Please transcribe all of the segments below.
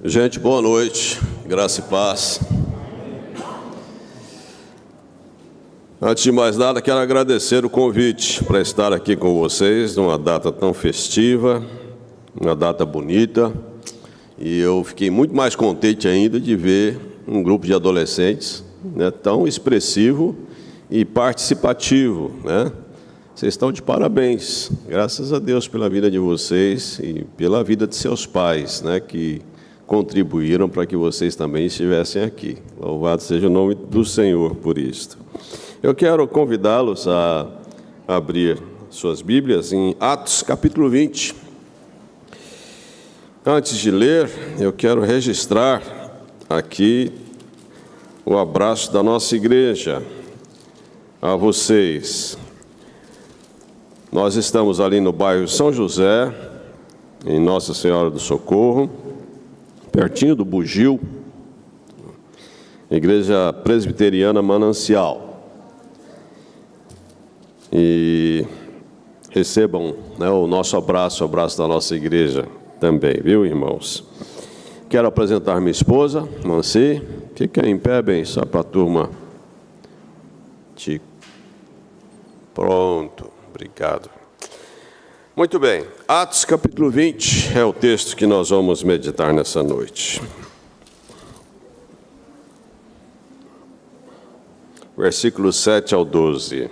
Gente, boa noite, graça e paz. Antes de mais nada, quero agradecer o convite para estar aqui com vocês numa data tão festiva, uma data bonita. E eu fiquei muito mais contente ainda de ver um grupo de adolescentes, né, tão expressivo e participativo, né? Vocês estão de parabéns, graças a Deus pela vida de vocês e pela vida de seus pais, né, que contribuíram para que vocês também estivessem aqui. Louvado seja o nome do Senhor por isto. Eu quero convidá-los a abrir suas Bíblias em Atos capítulo 20. Antes de ler, eu quero registrar aqui o abraço da nossa igreja a vocês. Nós estamos ali no bairro São José, em Nossa Senhora do Socorro, pertinho do Bugio, Igreja Presbiteriana Manancial. E recebam, né, o nosso abraço, o abraço da nossa igreja também, viu, irmãos? Quero apresentar minha esposa, Nancy. Fica em pé, bem, só para a turma. Pronto, obrigado. Muito bem, Atos capítulo 20 é o texto que nós vamos meditar nessa noite. Versículos 7 ao 12.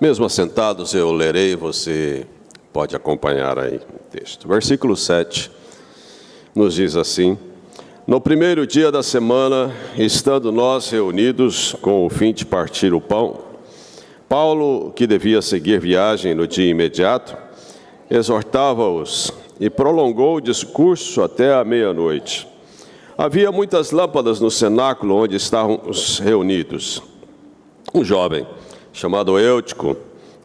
Mesmo assentados eu lerei, você pode acompanhar aí o texto. Versículo 7 nos diz assim: No primeiro dia da semana, estando nós reunidos com o fim de partir o pão, Paulo, que devia seguir viagem no dia imediato, exortava-os e prolongou o discurso até a meia-noite. Havia muitas lâmpadas no cenáculo onde estávamos reunidos. Um jovem, chamado Eutico,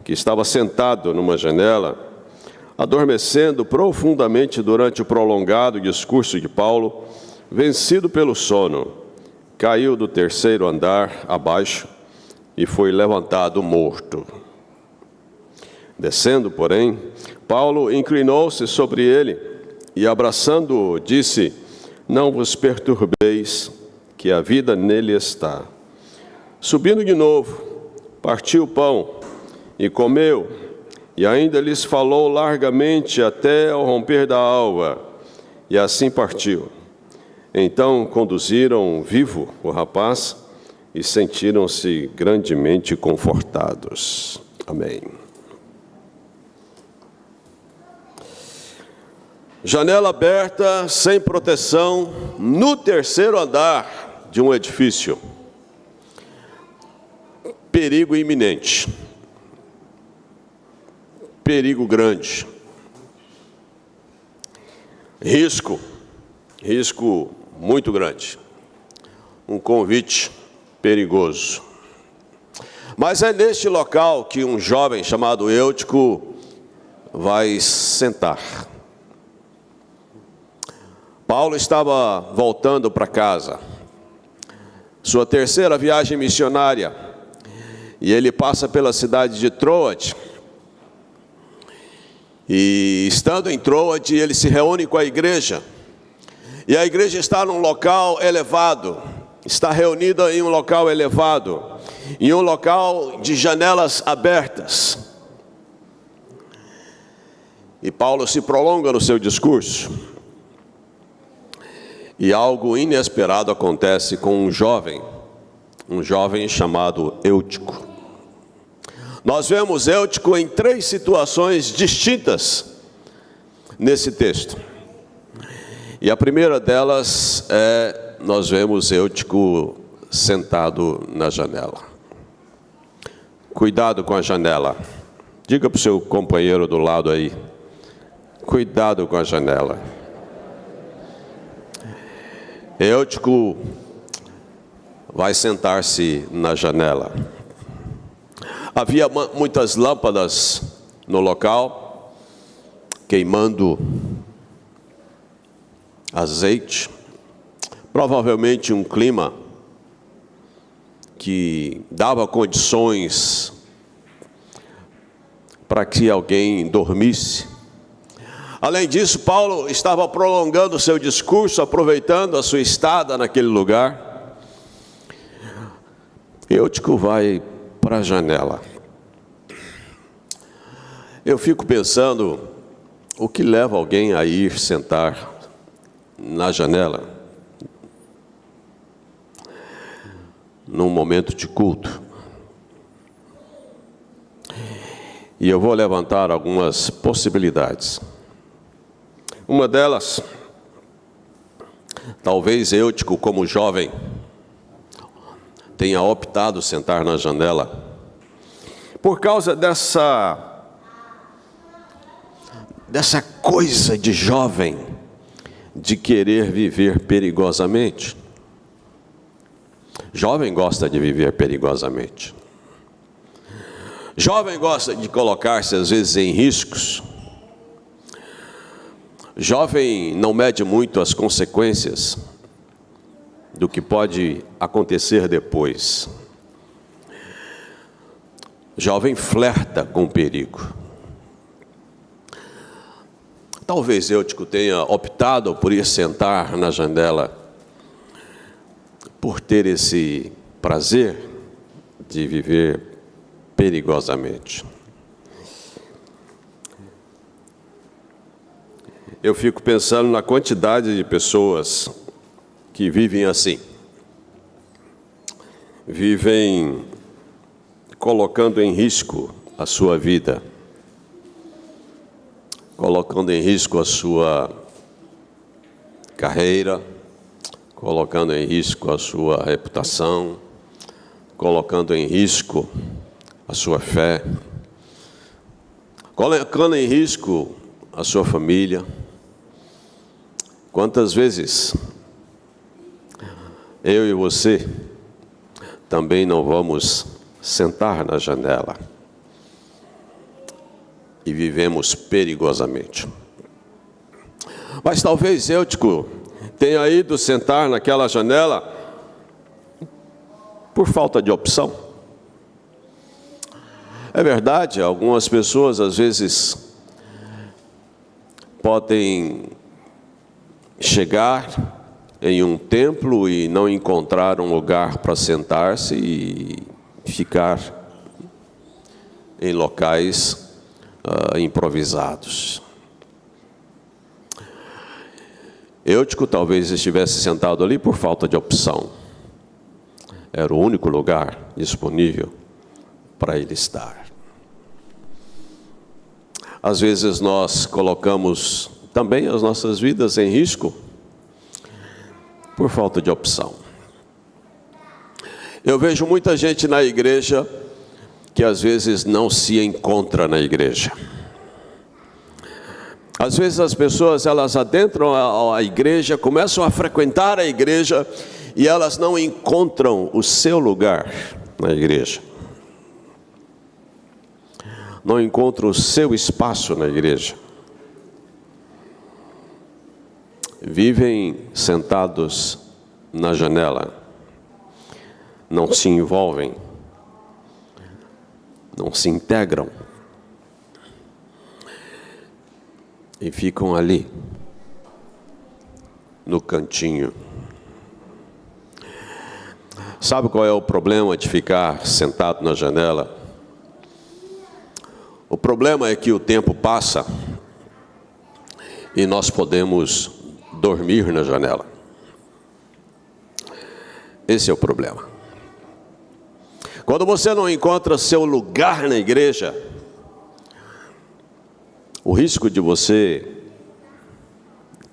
que estava sentado numa janela, adormecendo profundamente durante o prolongado discurso de Paulo, vencido pelo sono, caiu do terceiro andar abaixo e foi levantado morto. Descendo, porém, Paulo inclinou-se sobre ele e, abraçando-o, disse: Não vos perturbeis, que a vida nele está. Subindo de novo, partiu o pão e comeu, e ainda lhes falou largamente até ao romper da alva, e assim partiu. Então conduziram vivo o rapaz e sentiram-se grandemente confortados. Amém. Janela aberta, sem proteção, no terceiro andar de um edifício. Perigo iminente. Perigo grande. Risco muito grande. Um convite perigoso. Mas é neste local que um jovem chamado Eutico vai sentar. Paulo estava voltando para casa, sua terceira viagem missionária, e ele passa pela cidade de Troade. E estando em Troade, ele se reúne com a igreja. E a igreja está num local elevado, está reunida em um local elevado, em um local de janelas abertas. E Paulo se prolonga no seu discurso. E algo inesperado acontece com um jovem chamado Eutico. Nós vemos Eutico em 3 situações distintas nesse texto. E a primeira delas nós vemos Eutico sentado na janela. Cuidado com a janela. Diga para o seu companheiro do lado aí: cuidado com a janela. Eutico vai sentar-se na janela. Havia muitas lâmpadas no local, queimando azeite, provavelmente um clima que dava condições para que alguém dormisse. Além disso, Paulo estava prolongando o seu discurso, aproveitando a sua estada naquele lugar. Eutico vai para a janela. Eu fico pensando, o que leva alguém a ir sentar na janela num momento de culto? E eu vou levantar algumas possibilidades. Uma delas, talvez Eutico, como jovem, tenha optado sentar na janela por causa dessa coisa de jovem, de querer viver perigosamente. Jovem gosta de viver perigosamente. Jovem gosta de colocar-se às vezes em riscos. Jovem não mede muito as consequências do que pode acontecer depois. Jovem flerta com o perigo. Talvez Eutico tenha optado por ir sentar na janela por ter esse prazer de viver perigosamente. Eu fico pensando na quantidade de pessoas que vivem assim. Vivem colocando em risco a sua vida, colocando em risco a sua carreira, colocando em risco a sua reputação, colocando em risco a sua fé, colocando em risco a sua família. Quantas vezes eu e você também não vamos sentar na janela e vivemos perigosamente? Mas talvez Eutico tenha ido sentar naquela janela por falta de opção. É verdade, algumas pessoas às vezes podem chegar em um templo e não encontrar um lugar para sentar-se e ficar em locais improvisados. Eutico talvez estivesse sentado ali por falta de opção. Era o único lugar disponível para ele estar. Às vezes nós colocamos também as nossas vidas em risco por falta de opção. Eu vejo muita gente na igreja que às vezes não se encontra na igreja. Às vezes as pessoas, elas adentram a igreja, começam a frequentar a igreja e elas não encontram o seu lugar na igreja. Não encontram o seu espaço na igreja. Vivem sentados na janela, não se envolvem, não se integram e ficam ali, no cantinho. Sabe qual é o problema de ficar sentado na janela? O problema é que o tempo passa e nós podemos dormir na janela. Esse é o problema. Quando você não encontra seu lugar na igreja, o risco de você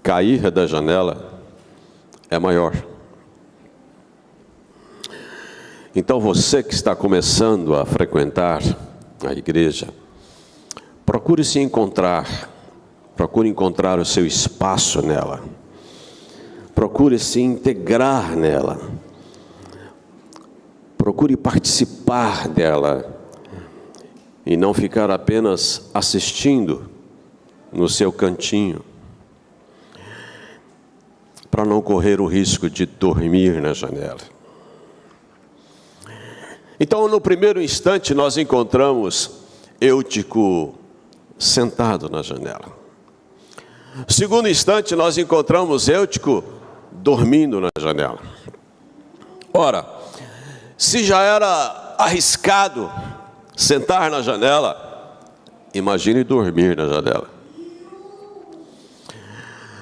cair da janela é maior. Então você que está começando a frequentar a igreja, procure se encontrar, procure encontrar o seu espaço nela, procure se integrar nela, procure participar dela e não ficar apenas assistindo no seu cantinho, para não correr o risco de dormir na janela. Então, no primeiro instante, nós encontramos Eutico sentado na janela. Segundo instante, nós encontramos Eutico dormindo na janela. Ora, se já era arriscado sentar na janela, imagine dormir na janela.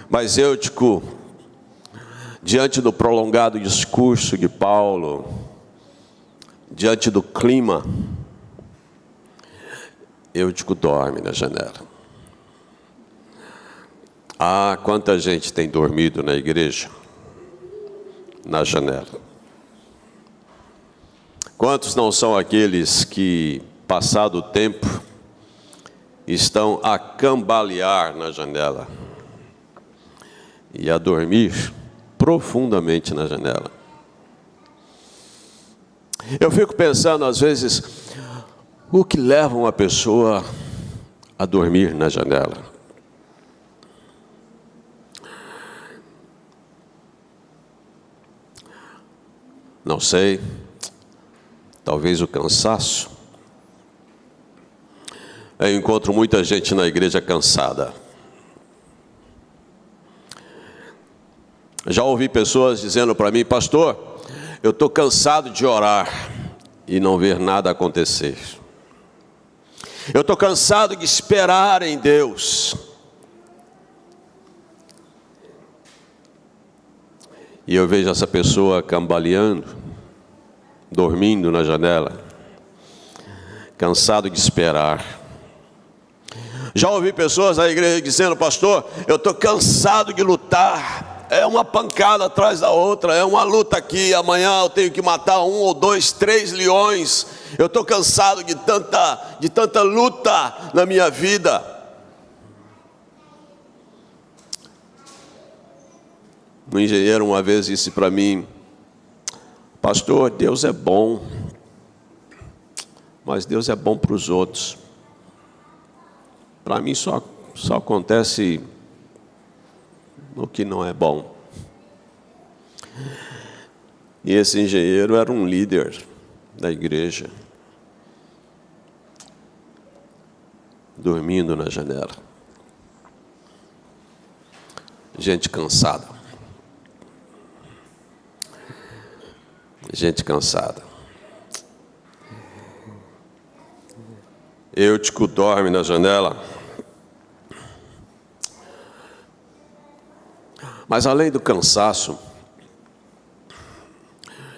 Mas Eutico, diante do prolongado discurso de Paulo, diante do clima, Eutico dorme na janela. Ah, quanta gente tem dormido na igreja, na janela. Quantos não são aqueles que, passado o tempo, estão a cambalear na janela e a dormir profundamente na janela? Eu fico pensando às vezes, o que leva uma pessoa a dormir na janela? Não sei, talvez o cansaço. Eu encontro muita gente na igreja cansada. Já ouvi pessoas dizendo para mim: pastor, eu estou cansado de orar e não ver nada acontecer. Eu estou cansado de esperar em Deus. E eu vejo essa pessoa cambaleando, dormindo na janela, cansado de esperar. Já ouvi pessoas na igreja dizendo: pastor, eu estou cansado de lutar. É uma pancada atrás da outra, é uma luta aqui. Amanhã eu tenho que matar 1 ou 2, 3 leões. Eu estou cansado de tanta luta na minha vida. Um engenheiro uma vez disse para mim: pastor, Deus é bom, mas Deus é bom para os outros. Para mim só acontece no que não é bom. E esse engenheiro era um líder da igreja, dormindo na janela. Gente cansada. Gente cansada. Eutico dorme na janela. Mas além do cansaço,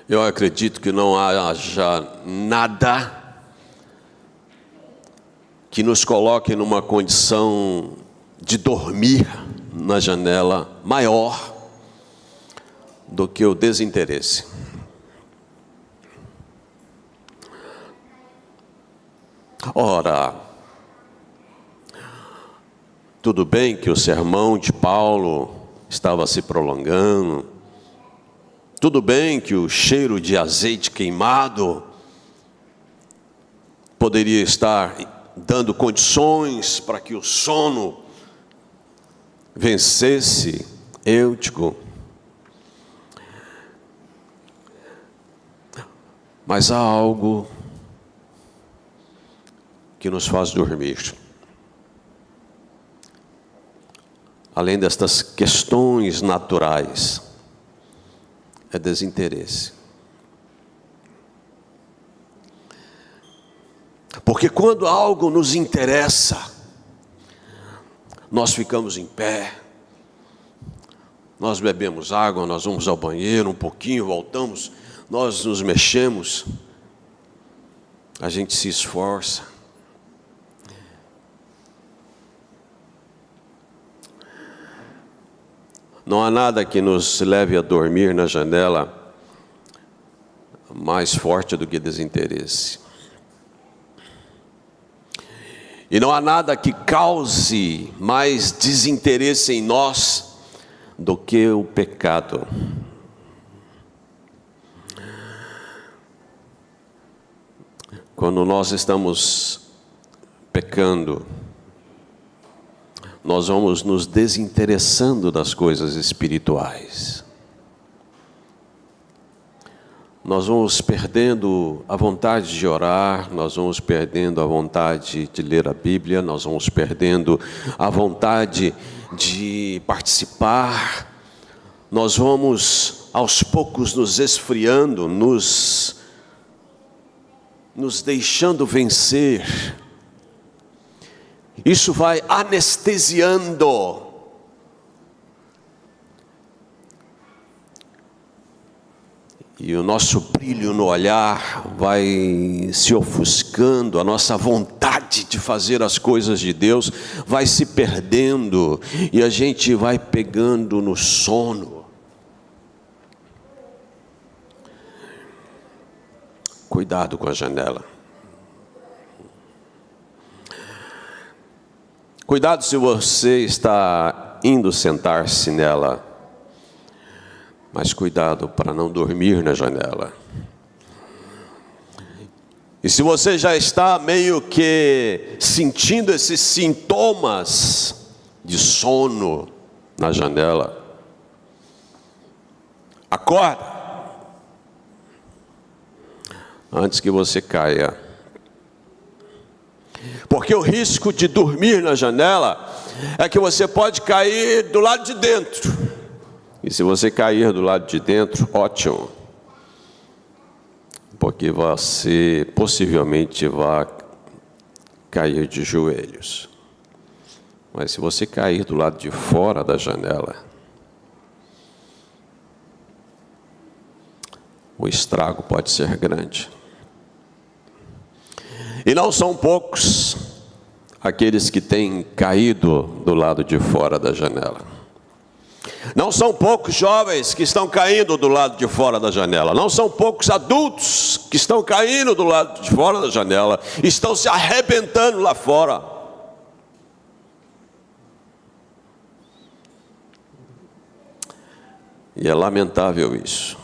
eu acredito que não haja nada que nos coloque numa condição de dormir na janela maior do que o desinteresse. Ora, tudo bem que o sermão de Paulo estava se prolongando, tudo bem que o cheiro de azeite queimado poderia estar dando condições para que o sono vencesse Eutico, mas há algo que nos faz dormir. Além destas questões naturais, é desinteresse. Porque quando algo nos interessa, nós ficamos em pé, nós bebemos água, nós vamos ao banheiro um pouquinho, voltamos, nós nos mexemos, a gente se esforça. Não há nada que nos leve a dormir na janela mais forte do que desinteresse. E não há nada que cause mais desinteresse em nós do que o pecado. Quando nós estamos pecando, nós vamos nos desinteressando das coisas espirituais. nós vamos perdendo a vontade de orar, nós vamos perdendo a vontade de ler a Bíblia, nós vamos perdendo a vontade de participar, nós vamos aos poucos nos esfriando, nos deixando vencer. Isso vai anestesiando. E o nosso brilho no olhar vai se ofuscando, a nossa vontade de fazer as coisas de Deus vai se perdendo, e a gente vai pegando no sono. Cuidado com a janela. Cuidado se você está indo sentar-se nela, mas cuidado para não dormir na janela. E se você já está meio que sentindo esses sintomas de sono na janela, acorda, antes que você caia. Porque o risco de dormir na janela é que você pode cair do lado de dentro. E se você cair do lado de dentro, ótimo. Porque você possivelmente vai cair de joelhos. Mas se você cair do lado de fora da janela, o estrago pode ser grande. E não são poucos aqueles que têm caído do lado de fora da janela. Não são poucos jovens que estão caindo do lado de fora da janela. Não são poucos adultos que estão caindo do lado de fora da janela. Estão se arrebentando lá fora. E é lamentável isso.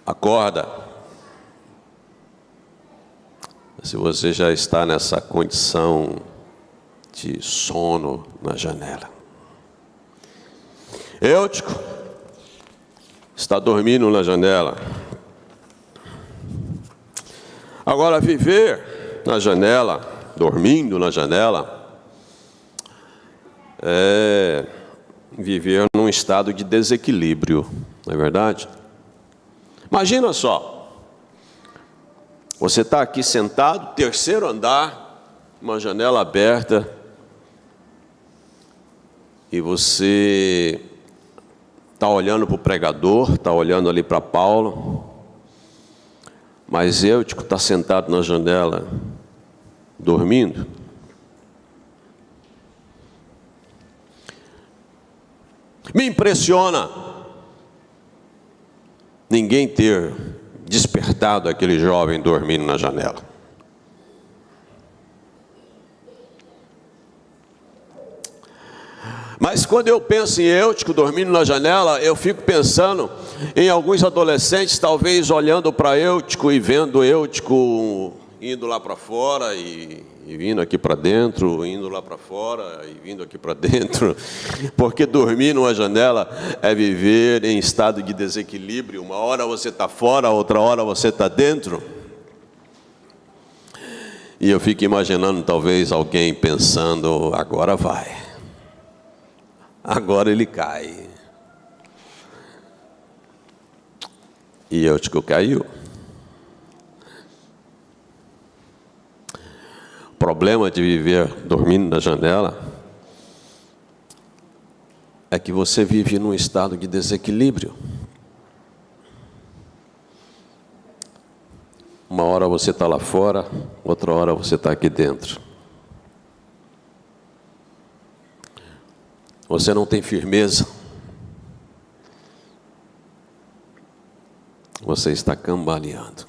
Acorda. Se você já está nessa condição de sono na janela. Eutico está dormindo na janela. Agora, viver na janela, dormindo na janela, é viver num estado de desequilíbrio, não é verdade? Imagina só. Você está aqui sentado, terceiro andar, uma janela aberta, e você está olhando para o pregador, está olhando ali para Paulo, mas Eutico está sentado na janela, dormindo. Me impressiona ninguém ter despertado aquele jovem dormindo na janela. Mas quando eu penso em Eutico dormindo na janela, eu fico pensando em alguns adolescentes talvez olhando para Eutico e vendo Eutico indo lá para fora e vindo aqui para dentro, indo lá para fora e vindo aqui para dentro, porque dormir numa janela é viver em estado de desequilíbrio. Uma hora você está fora, outra hora você está dentro. E eu fico imaginando talvez alguém pensando, agora vai, agora ele cai. E Eutico caiu. O problema de viver dormindo na janela é que você vive num estado de desequilíbrio. Uma hora você está lá fora, outra hora você está aqui dentro. Você não tem firmeza. Você está cambaleando.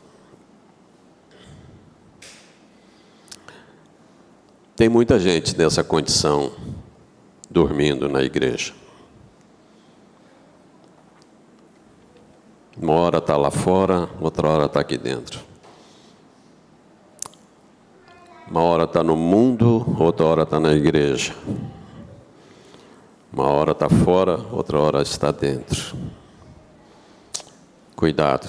Tem muita gente nessa condição, dormindo na igreja. Uma hora está lá fora, outra hora está aqui dentro. Uma hora está no mundo, outra hora está na igreja. Uma hora está fora, outra hora está dentro. Cuidado.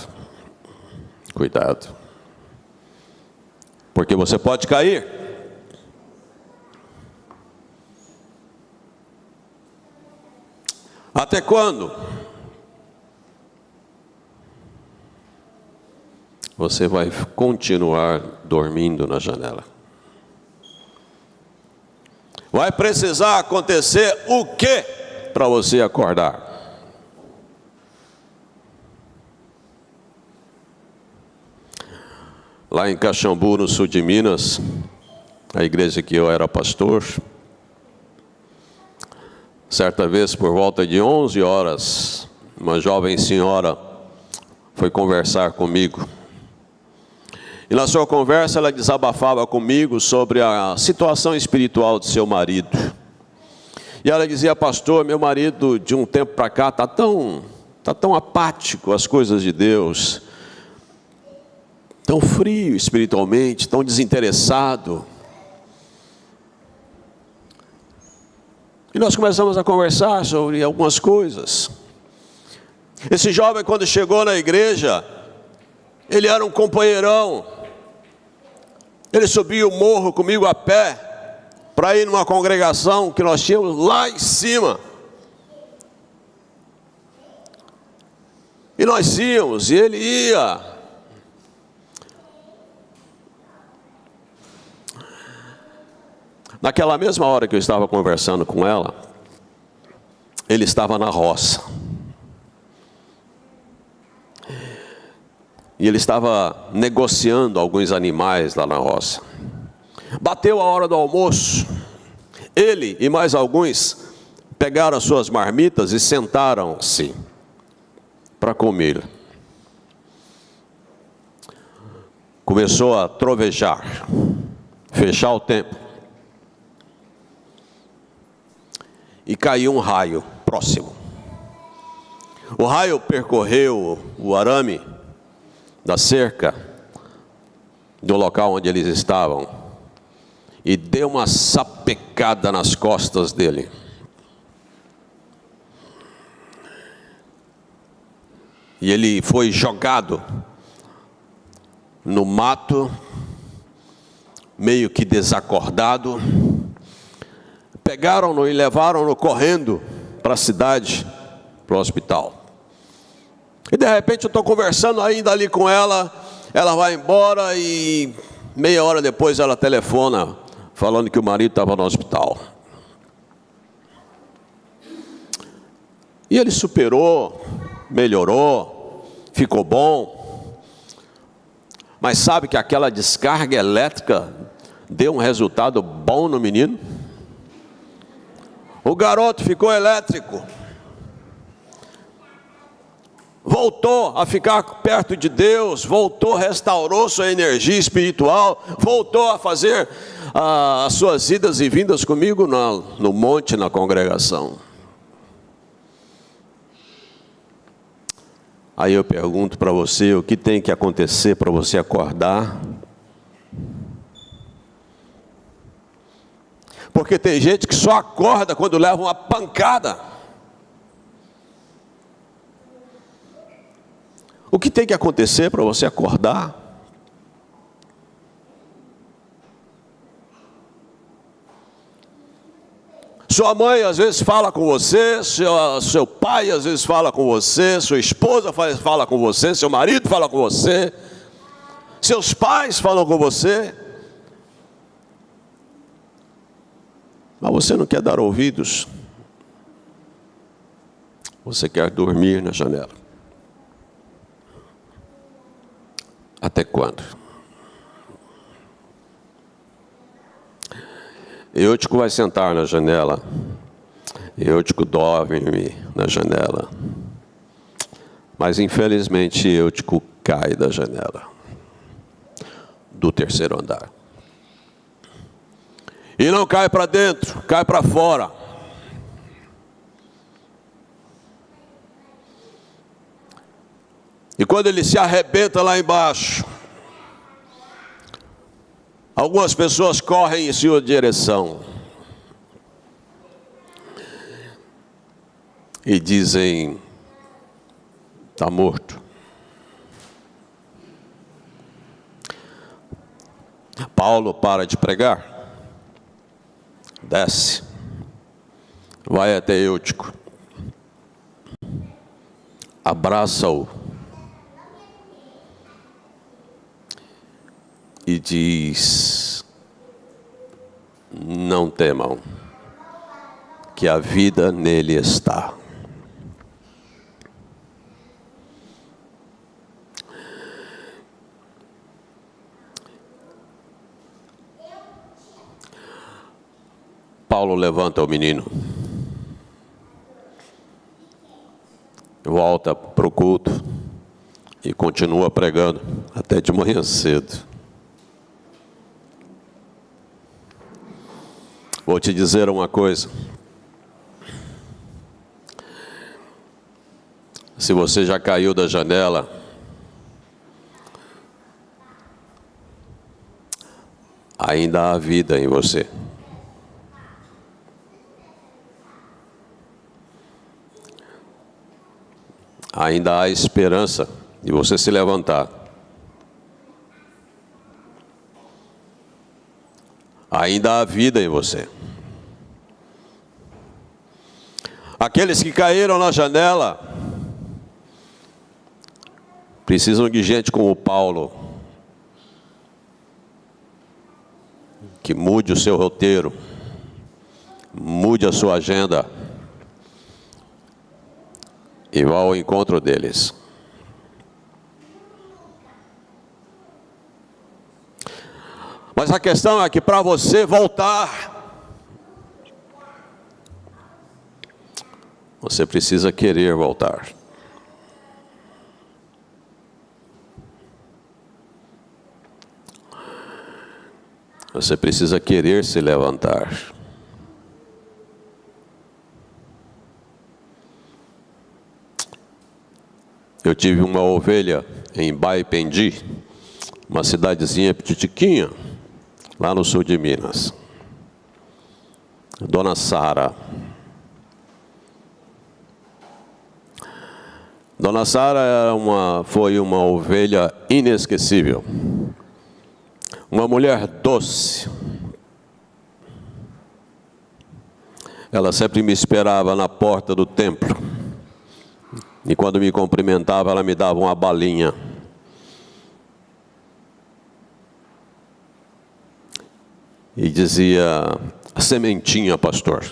Cuidado. Porque você pode cair. Até quando você vai continuar dormindo na janela? Vai precisar acontecer o quê para você acordar? Lá em Caxambu, no sul de Minas, a igreja que eu era pastor, certa vez, por volta de 11 horas, uma jovem senhora foi conversar comigo. E na sua conversa ela desabafava comigo sobre a situação espiritual de seu marido. E ela dizia: pastor, meu marido de um tempo para cá está tão apático às coisas de Deus, tão frio espiritualmente, tão desinteressado. E nós começamos a conversar sobre algumas coisas. Esse jovem, quando chegou na igreja, ele era um companheirão. Ele subia o morro comigo a pé, para ir numa congregação que nós tínhamos lá em cima. E nós íamos, e ele ia. Naquela mesma hora que eu estava conversando com ela, ele estava na roça. E ele estava negociando alguns animais lá na roça. Bateu a hora do almoço. Ele e mais alguns pegaram as suas marmitas e sentaram-se para comer. Começou a trovejar, fechar o tempo. E caiu um raio próximo. O raio percorreu o arame da cerca do local onde eles estavam e deu uma sapecada nas costas dele. E ele foi jogado no mato, meio que desacordado. Pegaram-no e levaram-no correndo para a cidade, para o hospital. E de repente eu estou conversando ainda ali com ela, ela vai embora e meia hora depois ela telefona, falando que o marido estava no hospital. E ele superou, melhorou, ficou bom. Mas sabe que aquela descarga elétrica deu um resultado bom no menino? O garoto ficou elétrico. Voltou a ficar perto de Deus, voltou, restaurou sua energia espiritual, voltou a fazer as suas idas e vindas comigo no monte, na congregação. Aí eu pergunto para você, o que tem que acontecer para você acordar? Porque tem gente que só acorda quando leva uma pancada. O que tem que acontecer para você acordar? Sua mãe às vezes fala com você, seu pai às vezes fala com você, sua esposa fala com você, seu marido fala com você, seus pais falam com você. Mas você não quer dar ouvidos. Você quer dormir na janela. Até quando? Eutico vai sentar na janela. Eutico dorme na janela. Mas infelizmente Eutico cai da janela do terceiro andar. E não cai para dentro, cai para fora. E quando ele se arrebenta lá embaixo, algumas pessoas correm em sua direção e dizem: está morto. Paulo para de pregar, desce, vai até Eutico, abraça-o e diz: não temam, que a vida nele está. Paulo levanta o menino, volta para o culto e continua pregando até de manhã cedo. Vou te dizer uma coisa: se você já caiu da janela, ainda há vida em você. Ainda há esperança de você se levantar. Ainda há vida em você. Aqueles que caíram na janela precisam de gente como Paulo, que mude o seu roteiro, mude a sua agenda e vá ao encontro deles. Mas a questão é que para você voltar, você precisa querer voltar. Você precisa querer se levantar. Eu tive uma ovelha em Baipendi, uma cidadezinha petitiquinha, lá no sul de Minas. Dona Sara. Dona Sara foi uma ovelha inesquecível. Uma mulher doce. Ela sempre me esperava na porta do templo. E quando me cumprimentava, ela me dava uma balinha. E dizia: sementinha, pastor.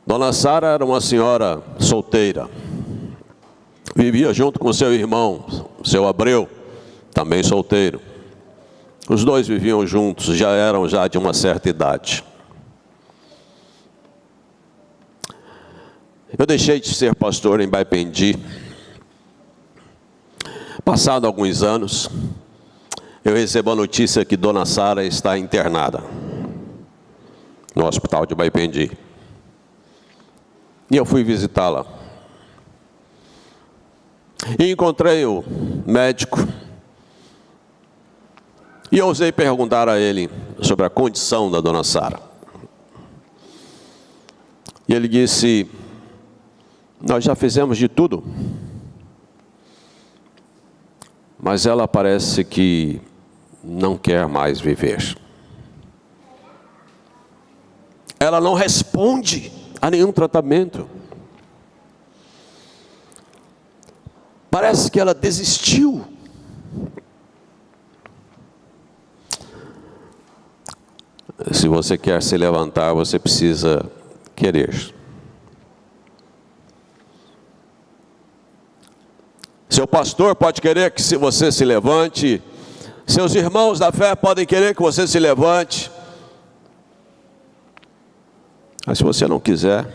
Dona Sara era uma senhora solteira. Vivia junto com seu irmão, seu Abreu, também solteiro. Os dois viviam juntos, já eram de uma certa idade. Eu deixei de ser pastor em Baipendi. Passado alguns anos, eu recebo a notícia que Dona Sara está internada no hospital de Baipendi. E eu fui visitá-la. E encontrei o médico. E ousei perguntar a ele sobre a condição da Dona Sara. E ele disse: nós já fizemos de tudo, mas ela parece que não quer mais viver. Ela não responde a nenhum tratamento. Parece que ela desistiu. Se você quer se levantar, você precisa querer. Seu pastor pode querer que você se levante. Seus irmãos da fé podem querer que você se levante. Mas se você não quiser,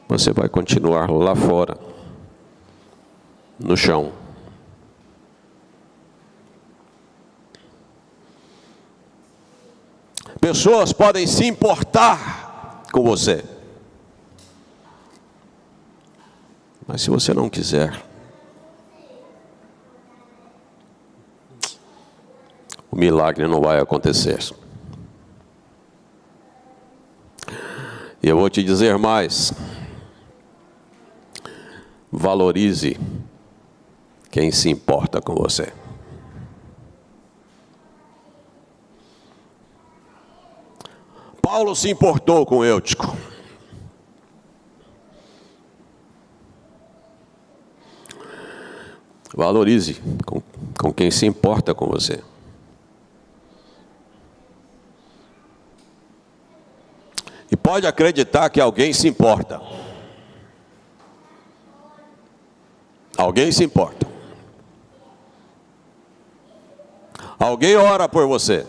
você vai continuar lá fora, no chão. Pessoas podem se importar com você. Mas se você não quiser, o milagre não vai acontecer. E eu vou te dizer mais: valorize quem se importa com você. Paulo se importou com Eutico. Valorize com quem se importa com você. E pode acreditar que alguém se importa. Alguém se importa. Alguém ora por você.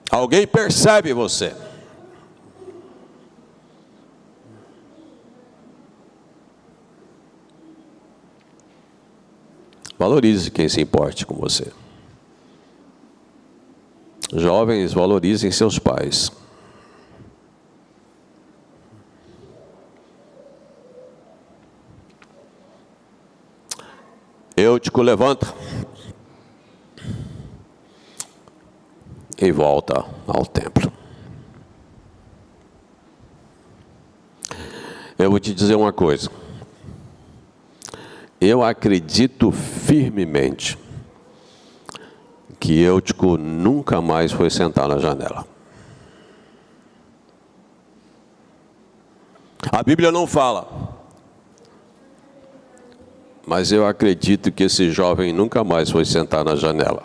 Alguém percebe você. Valorize quem se importe com você. Jovens, valorizem seus pais. Eutico, levanta e volta ao templo. Eu vou te dizer uma coisa. Eu acredito firmemente que Eutico nunca mais foi sentar na janela. A Bíblia não fala, mas eu acredito que esse jovem nunca mais foi sentar na janela.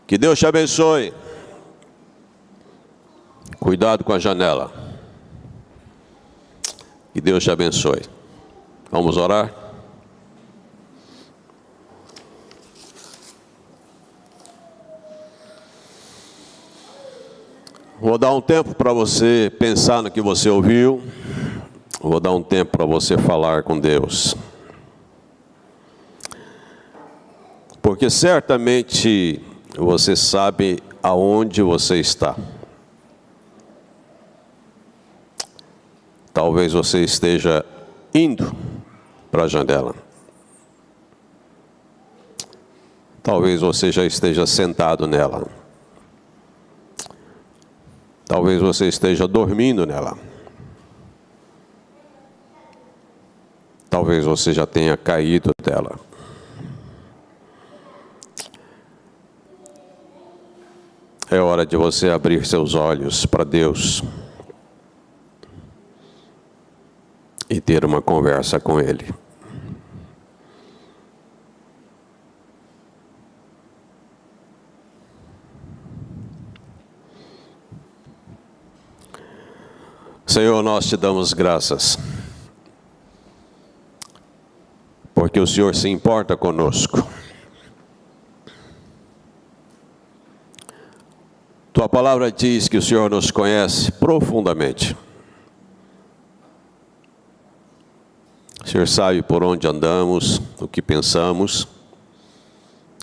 Que Deus te abençoe. Cuidado com a janela. Que Deus te abençoe. Vamos orar? Vou dar um tempo para você pensar no que você ouviu. Vou dar um tempo para você falar com Deus. Porque certamente você sabe aonde você está. Talvez você esteja indo para a janela. Talvez você já esteja sentado nela. Talvez você esteja dormindo nela. Talvez você já tenha caído dela. É hora de você abrir seus olhos para Deus e ter uma conversa com Ele. Senhor, nós te damos graças, porque o Senhor se importa conosco. Tua palavra diz que o Senhor nos conhece profundamente. O Senhor sabe por onde andamos, o que pensamos.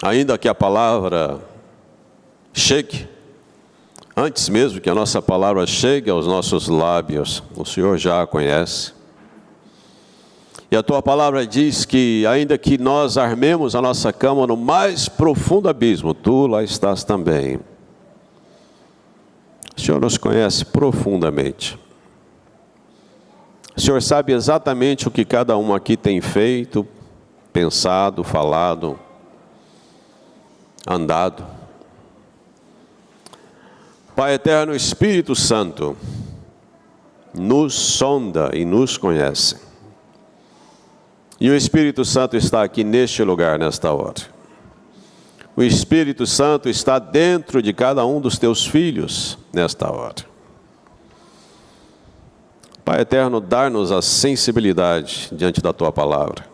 Ainda que a palavra chegue, antes mesmo que a nossa palavra chegue aos nossos lábios, o Senhor já a conhece. E a tua palavra diz que ainda que nós armemos a nossa cama no mais profundo abismo, tu lá estás também. O Senhor nos conhece profundamente. O Senhor sabe exatamente o que cada um aqui tem feito, pensado, falado, andado. Pai eterno, Espírito Santo, nos sonda e nos conhece. E o Espírito Santo está aqui neste lugar, nesta hora. O Espírito Santo está dentro de cada um dos teus filhos, nesta hora. Pai eterno, dá-nos a sensibilidade diante da tua palavra.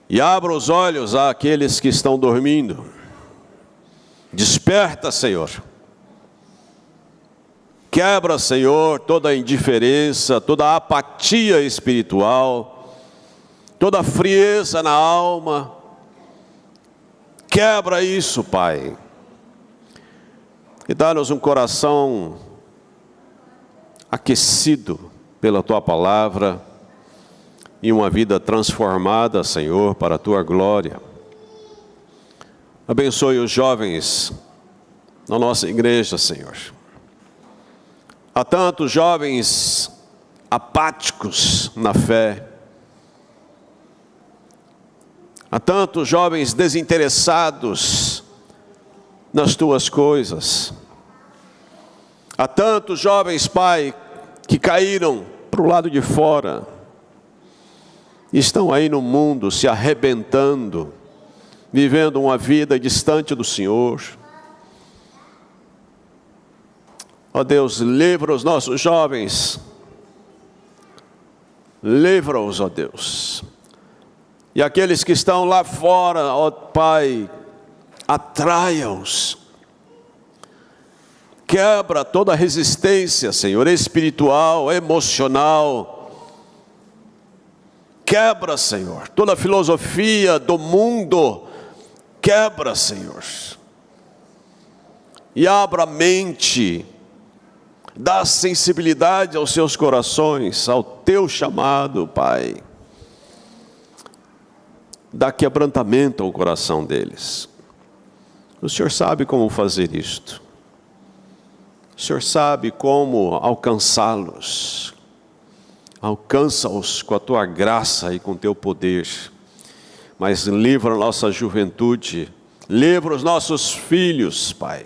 E abra os olhos àqueles que estão dormindo. Desperta, Senhor. Quebra, Senhor, toda a indiferença, toda a apatia espiritual, toda a frieza na alma. Quebra isso, Pai. E dá-nos um coração aquecido pela tua palavra e uma vida transformada, Senhor, para a tua glória. Abençoe os jovens na nossa igreja, Senhor. Há tantos jovens apáticos na fé. Há tantos jovens desinteressados nas tuas coisas. Há tantos jovens, Pai, que caíram para o lado de fora. Estão aí no mundo se arrebentando, vivendo uma vida distante do Senhor. Ó Deus, livra os nossos jovens. Livra-os, ó Deus. E aqueles que estão lá fora, ó Pai, atraia-os. Quebra toda a resistência, Senhor, espiritual, emocional. Quebra, Senhor, toda a filosofia do mundo. Quebra, Senhor. E abra a mente. Dá sensibilidade aos seus corações, ao teu chamado, Pai. Dá quebrantamento ao coração deles. O Senhor sabe como fazer isto. O Senhor sabe como alcançá-los. Alcança-os com a tua graça e com o teu poder. Mas livra a nossa juventude, livra os nossos filhos, Pai,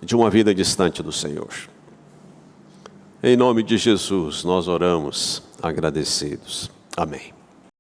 de uma vida distante do Senhor. Em nome de Jesus, nós oramos agradecidos. Amém.